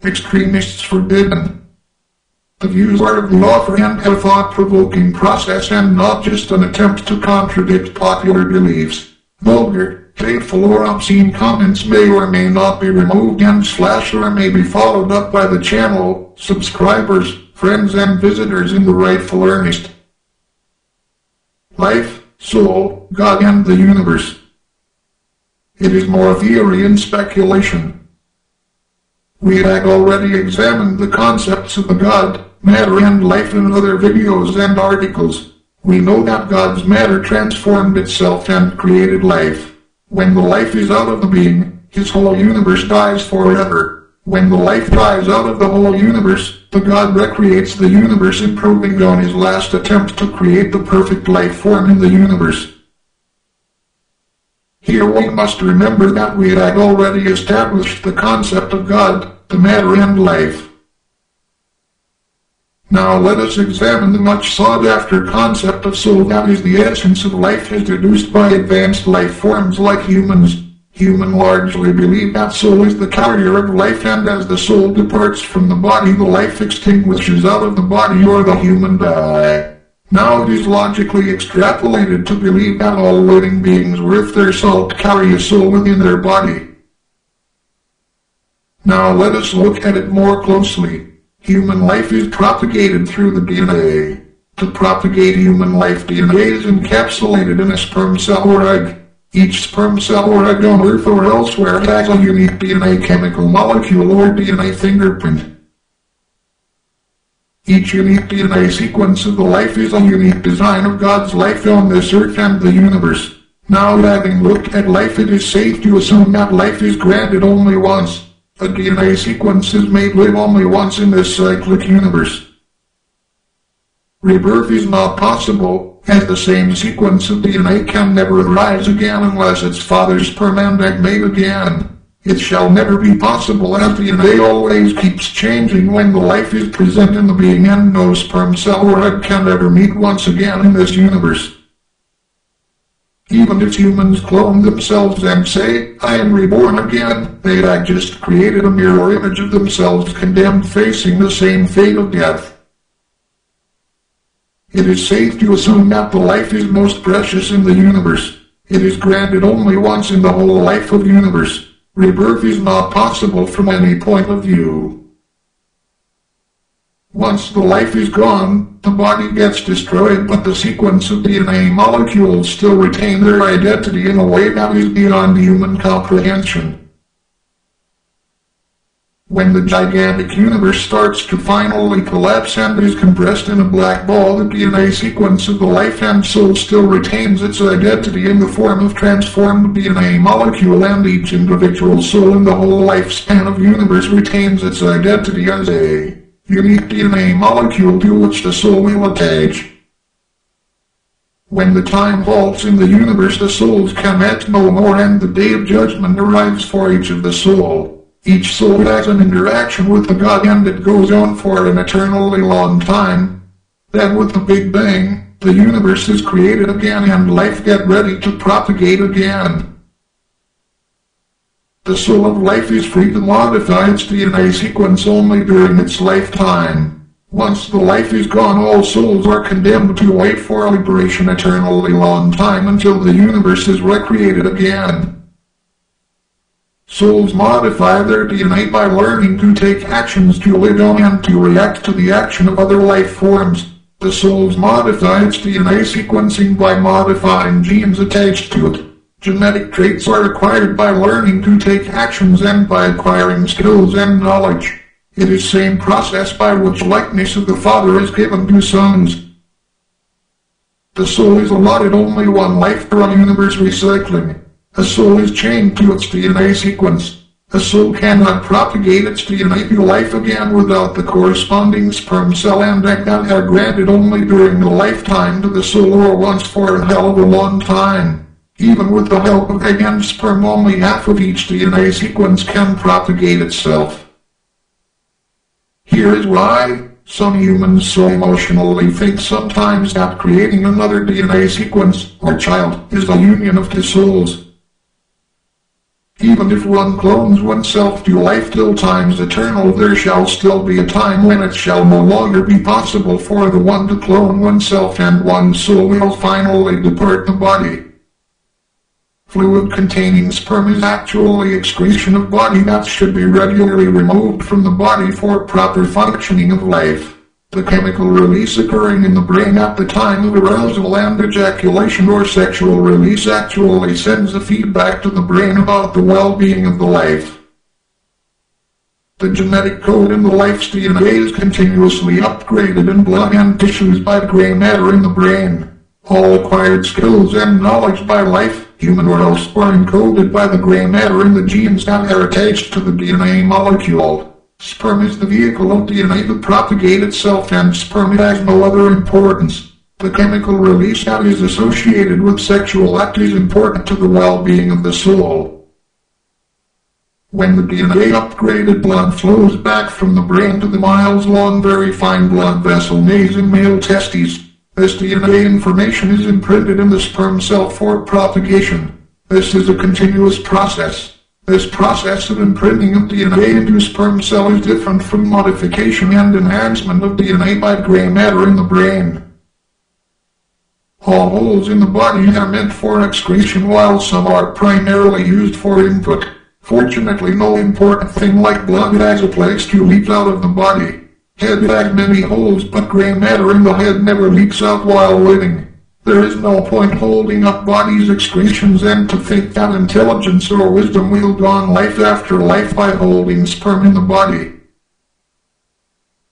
Extremists forbidden. The views are of the author and a thought-provoking process and not just an attempt to contradict popular beliefs. Vulgar, hateful or obscene comments may or may not be removed and / or may be followed up by the channel, subscribers, friends and visitors in the rightful earnest. Life, soul, God and the universe. It is more theory and speculation. We had already examined the concepts of the God, matter and life in other videos and articles. We know that God's matter transformed itself and created life. When the life is out of the being, his whole universe dies forever. When the life dies out of the whole universe, the God recreates the universe, improving on his last attempt to create the perfect life form in the universe. Here we must remember that we had already established the concept of God, the matter and life. Now let us examine the much sought-after concept of soul, that is the essence of life introduced by advanced life forms like humans. Humans largely believe that soul is the carrier of life, and as the soul departs from the body, the life extinguishes out of the body or the human die. Now it is logically extrapolated to believe that all living beings worth their salt carry a soul within their body. Now let us look at it more closely. Human life is propagated through the DNA. To propagate human life, DNA is encapsulated in a sperm cell or egg. Each sperm cell or egg on Earth or elsewhere has a unique DNA chemical molecule or DNA fingerprint. Each unique DNA sequence of the life is a unique design of God's life on this Earth and the universe. Now having looked at life, it is safe to assume that life is granted only once. A DNA sequence is made live only once in this cyclic universe. Rebirth is not possible, as the same sequence of DNA can never arise again unless its father's sperm and egg mate again. It shall never be possible, as DNA always keeps changing when the life is present in the being, and no sperm cell or egg can ever meet once again in this universe. Even if humans clone themselves and say, I am reborn again, they had just created a mirror image of themselves condemned, facing the same fate of death. It is safe to assume that the life is most precious in the universe. It is granted only once in the whole life of the universe. Rebirth is not possible from any point of view. Once the life is gone, the body gets destroyed, but the sequence of DNA molecules still retain their identity in a way that is beyond human comprehension. When the gigantic universe starts to finally collapse and is compressed in a black ball, the DNA sequence of the life and soul still retains its identity in the form of transformed DNA molecule, and each individual soul in the whole lifespan of the universe retains its identity as a unique DNA molecule to which the soul will attach. When the time halts in the universe, the souls can act no more, and the day of judgment arrives for each of the soul. Each soul has an interaction with the God, and it goes on for an eternally long time. Then with the Big Bang, the universe is created again and life get ready to propagate again. The soul of life is free to modify its DNA sequence only during its lifetime. Once the life is gone, all souls are condemned to wait for liberation eternally long time until the universe is recreated again. Souls modify their DNA by learning to take actions to live on and to react to the action of other life forms. The souls modify its DNA sequencing by modifying genes attached to it. Genetic traits are acquired by learning to take actions and by acquiring skills and knowledge. It is the same process by which likeness of the Father is given to sons. The soul is allotted only one life for a universe recycling. A soul is chained to its DNA sequence. A soul cannot propagate its DNA to life again without the corresponding sperm cell and egg that are granted only during the lifetime to the soul, or once for a hell of a long time. Even with the help of egg and sperm, only half of each DNA sequence can propagate itself. Here is why some humans so emotionally think sometimes that creating another DNA sequence, or child, is the union of two souls. Even if one clones oneself to life till times eternal, there shall still be a time when it shall no longer be possible for the one to clone oneself, and one's soul will finally depart the body. Fluid containing sperm is actually excretion of body that should be regularly removed from the body for proper functioning of life. The chemical release occurring in the brain at the time of arousal and ejaculation or sexual release actually sends a feedback to the brain about the well-being of the life. The genetic code in the life's DNA is continuously upgraded in blood and tissues by gray matter in the brain. All acquired skills and knowledge by life, human or else, are encoded by the gray matter in the genes that are attached to the DNA molecule. Sperm is the vehicle of DNA to propagate itself, and sperm has no other importance. The chemical release that is associated with sexual act is important to the well-being of the soul. When the DNA upgraded blood flows back from the brain to the miles-long very fine blood vessel maze in male testes, this DNA information is imprinted in the sperm cell for propagation. This is a continuous process. This process of imprinting of DNA into sperm cell is different from modification and enhancement of DNA by gray matter in the brain. All holes in the body are meant for excretion, while some are primarily used for input. Fortunately, no important thing like blood has a place to leak out of the body. Head has many holes, but gray matter in the head never leaks out while living. There is no point holding up body's excretions, and to think that intelligence or wisdom will go on life after life by holding sperm in the body.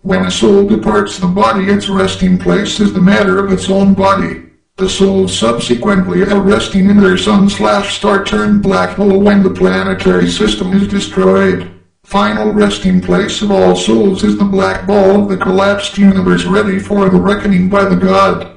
When a soul departs the body, its resting place is the matter of its own body. The souls subsequently are resting in their sun/star turned black hole when the planetary system is destroyed. Final resting place of all souls is the black ball of the collapsed universe, ready for the reckoning by the God.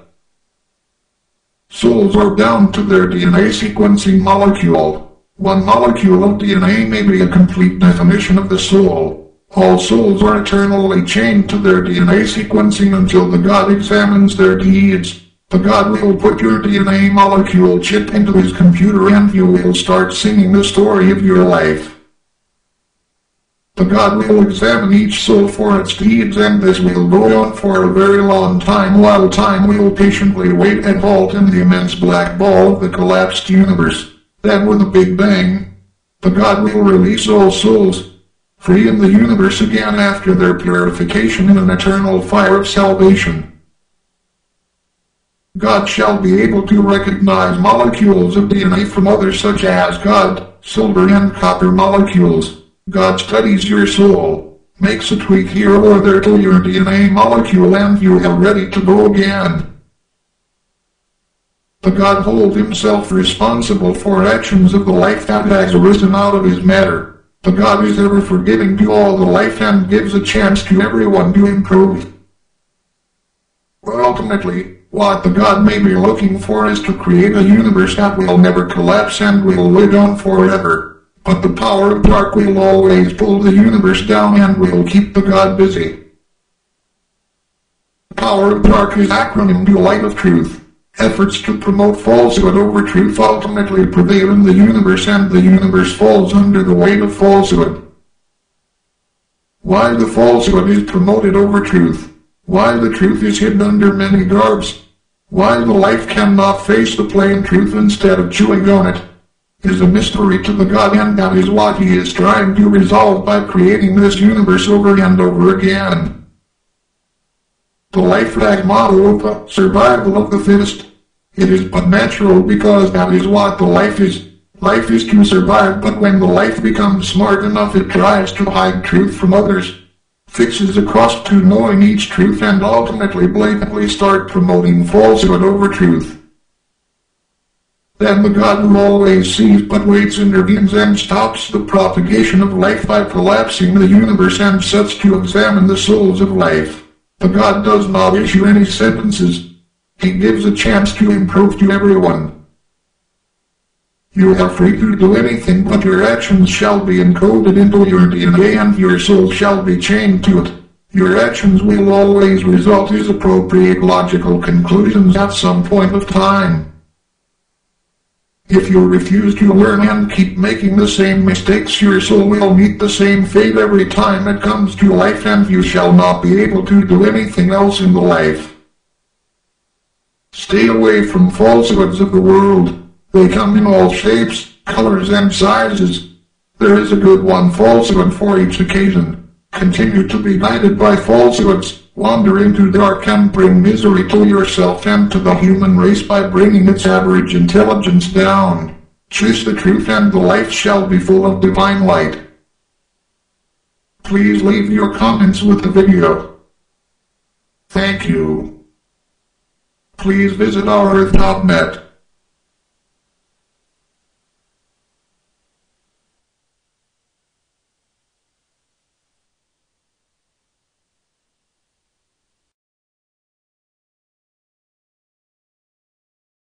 Souls are down to their DNA sequencing molecule. One molecule of DNA may be a complete definition of the soul. All souls are eternally chained to their DNA sequencing until the God examines their deeds. The God will put your DNA molecule chip into his computer, and you will start singing the story of your life. The God will examine each soul for its deeds, and this will go on for a very long time, while time will patiently wait and halt in the immense black ball of the collapsed universe. Then with a big bang, the God will release all souls, free in the universe again after their purification in an eternal fire of salvation. God shall be able to recognize molecules of DNA from others, such as gold, silver and copper molecules. God studies your soul, makes a tweak here or there to your DNA molecule, and you are ready to go again. The God holds himself responsible for actions of the life that has arisen out of his matter. The God is ever forgiving to all the life and gives a chance to everyone to improve. Ultimately, what the God may be looking for is to create a universe that will never collapse and will live on forever. But the power of dark will always pull the universe down and will keep the God busy. The power of dark is acronym to light of truth. Efforts to promote falsehood over truth ultimately prevail in the universe, and the universe falls under the weight of falsehood. Why the falsehood is promoted over truth. Why the truth is hidden under many garbs. Why the life cannot face the plain truth instead of chewing on it, is a mystery to the God, and that is what he is trying to resolve by creating this universe over and over again. The life flag motto of the survival of the fittest. It is but natural, because that is what the life is. Life is to survive, but when the life becomes smart enough, it tries to hide truth from others, fixes a cost to knowing each truth, and ultimately blatantly start promoting falsehood over truth. Then the God who always sees but waits intervenes and stops the propagation of life by collapsing the universe and sets to examine the souls of life. The God does not issue any sentences. He gives a chance to improve to everyone. You are free to do anything, but your actions shall be encoded into your DNA and your soul shall be chained to it. Your actions will always result in appropriate logical conclusions at some point of time. If you refuse to learn and keep making the same mistakes, your soul will meet the same fate every time it comes to life, and you shall not be able to do anything else in the life. Stay away from falsehoods of the world. They come in all shapes, colors, and sizes. There is a good one falsehood for each occasion. Continue to be guided by falsehoods, wander into dark, and bring misery to yourself and to the human race by bringing its average intelligence down. Choose the truth, and the life shall be full of divine light. Please leave your comments with the video. Thank you. Please visit our earth.net.